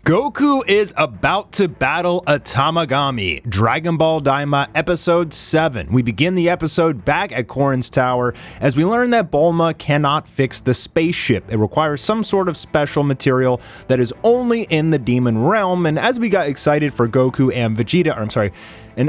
Goku is about to battle a Tamagami. Dragon Ball Daima Episode 7. We begin the episode back at Korin's Tower as we learn that Bulma cannot fix the spaceship. It requires some sort of special material that is only in the demon realm, and as we got excited for Goku and Vegeta,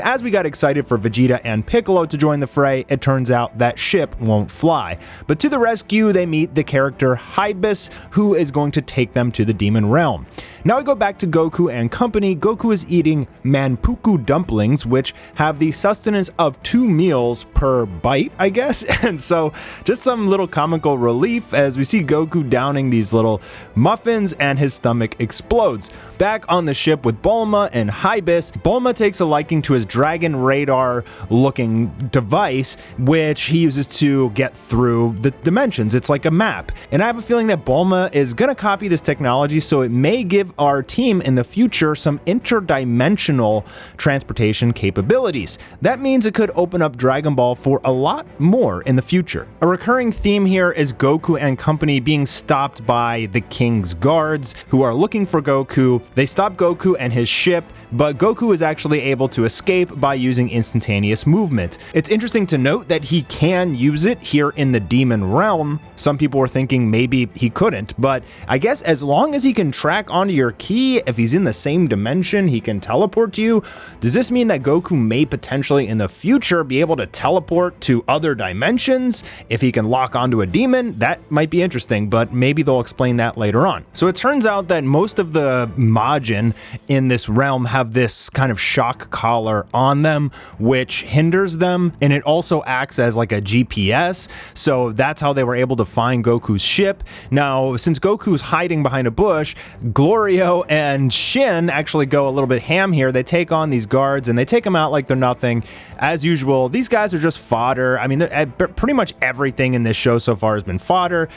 as we got excited for Vegeta and Piccolo to join the fray, it turns out that ship won't fly. But to the rescue, they meet the character Hybis, who is going to take them to the demon realm. Now we go back to Goku and company. Goku is eating manpuku dumplings, which have the sustenance of 2 meals per bite, I guess. And so just some little comical relief as we see Goku downing these little muffins and his stomach explodes. Back on the ship with Bulma and Hybis, Bulma takes a liking to his dragon radar looking device, which he uses to get through the dimensions. It's like a map. And I have a feeling that Bulma is going to copy this technology, so it may give our team in the future some interdimensional transportation capabilities. That means it could open up Dragon Ball for a lot more in the future. A recurring theme here is Goku and company being stopped by the King's guards who are looking for Goku. They stop Goku and his ship, but Goku is actually able to escape by using instantaneous movement. It's interesting to note that he can use it here in the demon realm. Some people were thinking maybe he couldn't, but I guess as long as he can track onto your key, if he's in the same dimension, he can teleport to you. Does this mean that Goku may potentially in the future be able to teleport to other dimensions if he can lock onto a demon? That might be interesting, but maybe they'll explain that later on. So it turns out that most of the Majin in this realm have this kind of shock collar on them, which hinders them, and it also acts as like a GPS. So that's how they were able to find Goku's ship. Now, since Goku's hiding behind a bush, Glorio and Shin actually go a little bit ham here. They take on these guards and they take them out like they're nothing. As usual, these guys are just fodder. I mean, pretty much everything in this show so far has been fodder.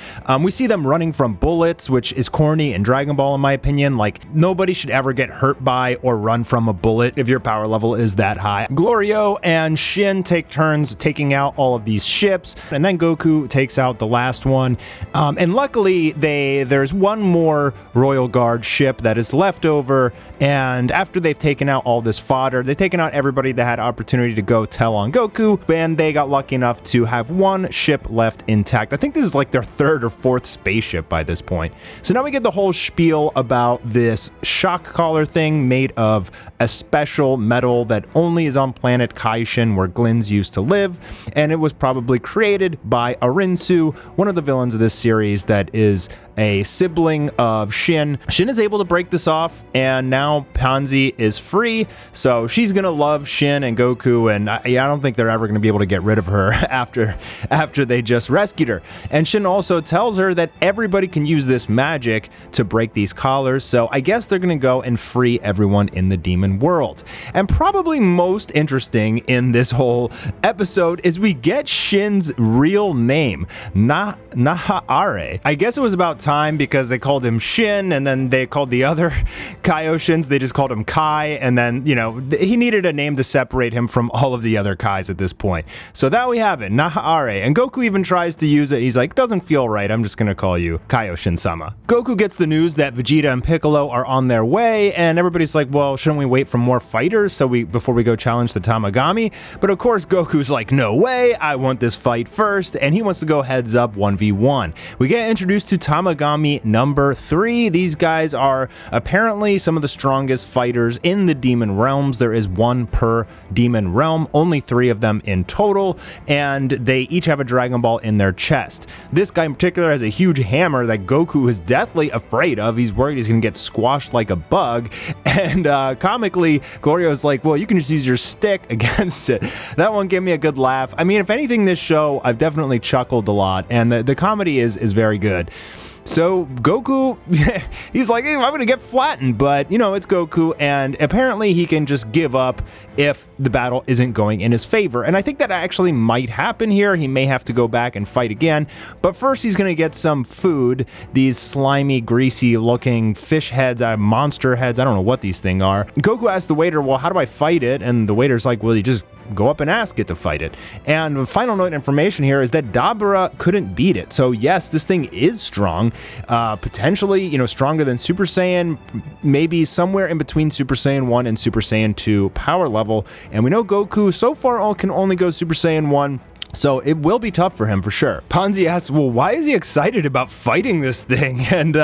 We see them running from bullets, which is corny in Dragon Ball in my opinion. Like, nobody should ever get hurt by or run from a bullet if your power level is that high. Glorio and Shin take turns taking out all of these ships, and then Goku takes out the last one. And luckily, there's one more Royal Guard ship that is left over, and after they've taken out all this fodder, they've taken out everybody that had opportunity to go tell on Goku, and they got lucky enough to have one ship left intact. I think this is like their 3rd or 4th spaceship by this point. So now we get the whole spiel about this shock collar thing made of a special metal that only is on planet Kaishin where Glins used to live, and it was probably created by Arinsu, one of the villains of this series that is a sibling of Shin. Shin is able to break this off, and now Pansy is free, so she's gonna love Shin and Goku, and I don't think they're ever gonna be able to get rid of her after they just rescued her. And Shin also tells her that everybody can use this magic to break these collars, so I guess they're gonna go and free everyone in the demon world. And probably most interesting in this whole episode is we get Shin's real name, Nahare. I guess it was about time because they called him Shin, and then they called the other Kaioshins, they just called him Kai, and then, you know, he needed a name to separate him from all of the other Kais at this point. So that we have it, Nahare. And Goku even tries to use it. He's like, doesn't feel right, I'm just gonna call you Kaioshin-sama. Goku gets the news that Vegeta and Piccolo are on their way, and everybody's like, well, shouldn't we wait for more fighters before we go challenge the Tamagami? But of course, Goku's like, no way, I want this fight first, and he wants to go heads up 1v1. We get introduced to Tamagami number 3. These guys are apparently some of the strongest fighters in the demon realms. There is 1 per demon realm, only 3 of them in total, and they each have a Dragon Ball in their chest. This guy in particular has a huge hammer that Goku is deathly afraid of. He's worried he's gonna get squashed like a bug, and comically, Glorio's like, well, you can just use your stick against it. That one gave me a good laugh. I mean, if anything, this show, I've definitely chuckled a lot, and the comedy is very good. So Goku, he's like, hey, I'm gonna get flattened, but you know, it's Goku, and apparently he can just give up if the battle isn't going in his favor. And I think that actually might happen here. He may have to go back and fight again, but first he's gonna get some food, these slimy, greasy looking fish heads, monster heads, I don't know what these things are. Goku asks the waiter, well, how do I fight it? And the waiter's like, well, you just go up and ask it to fight it. And final note information here is that Dabura couldn't beat it. So yes, this thing is strong, potentially, stronger than Super Saiyan, maybe somewhere in between Super Saiyan 1 and Super Saiyan 2 power level. And we know Goku so far can only go Super Saiyan 1. So it will be tough for him for sure. Ponzi asks, well, why is he excited about fighting this thing? And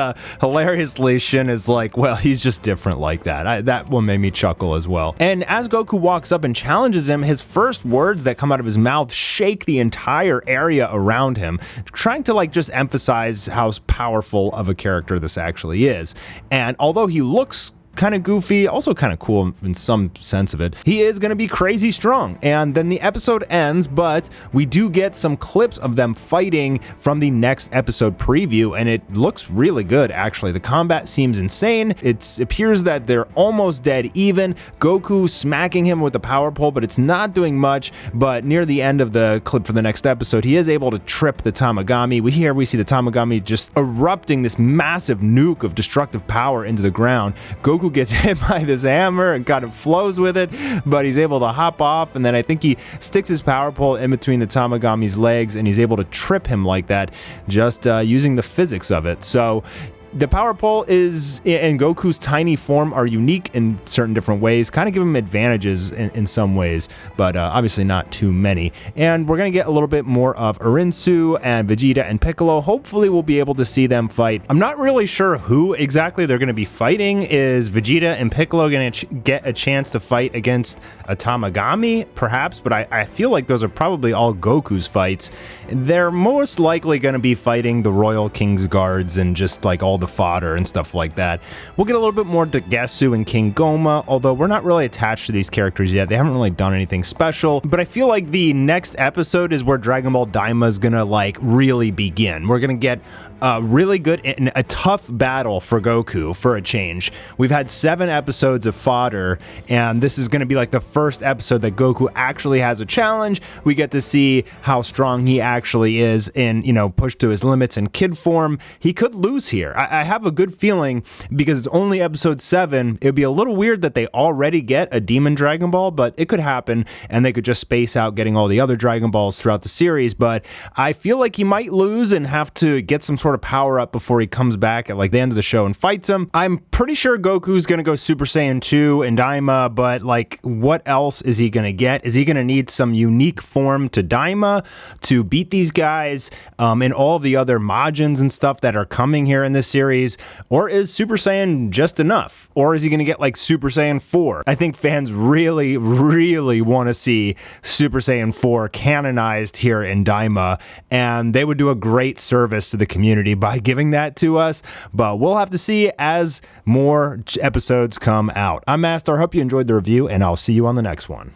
hilariously, Shin is like, well, he's just different like that. That one made me chuckle as well. And as Goku walks up and challenges him, his first words that come out of his mouth shake the entire area around him, trying to just emphasize how powerful of a character this actually is. And although he looks kind of goofy, also kind of cool in some sense of it, he is going to be crazy strong. And then the episode ends, but we do get some clips of them fighting from the next episode preview, and it looks really good actually. The combat seems insane. It appears that they're almost dead even. Goku smacking him with the power pole, but it's not doing much. But near the end of the clip for the next episode, he is able to trip the Tamagami. We see the Tamagami just erupting this massive nuke of destructive power into the ground. Goku gets hit by this hammer and kind of flows with it, but he's able to hop off, and then I think he sticks his power pole in between the Tamagami's legs, and he's able to trip him like that, just using the physics of it. So the power pole and Goku's tiny form are unique in certain different ways, kind of give him advantages in some ways, but obviously not too many. And we're going to get a little bit more of Arinsu and Vegeta and Piccolo. Hopefully we'll be able to see them fight. I'm not really sure who exactly they're going to be fighting. Is Vegeta and Piccolo going to get a chance to fight against a Tamagami? Perhaps, but I feel like those are probably all Goku's fights. They're most likely going to be fighting the Royal King's Guards and just all the fodder and stuff like that. We'll get a little bit more to Gesu and King Goma, although we're not really attached to these characters yet. They haven't really done anything special, but I feel like the next episode is where Dragon Ball Daima is gonna really begin. We're gonna get a really good and a tough battle for Goku for a change. We've had 7 episodes of fodder, and this is gonna be the first episode that Goku actually has a challenge. We get to see how strong he actually is in, pushed to his limits in kid form. He could lose here. I have a good feeling, because it's only episode 7, it'd be a little weird that they already get a Demon Dragon Ball, but it could happen, and they could just space out getting all the other Dragon Balls throughout the series. But I feel like he might lose and have to get some sort of power up before he comes back at the end of the show and fights him. I'm pretty sure Goku's gonna go Super Saiyan 2 and Daima, but what else is he gonna get? Is he gonna need some unique form to Daima to beat these guys and all of the other Majins and stuff that are coming here in this series? Or is Super Saiyan just enough? Or is he going to get Super Saiyan 4? I think fans really, really want to see Super Saiyan 4 canonized here in Daima, and they would do a great service to the community by giving that to us, but we'll have to see as more episodes come out. I'm Mastar. Hope you enjoyed the review, and I'll see you on the next one.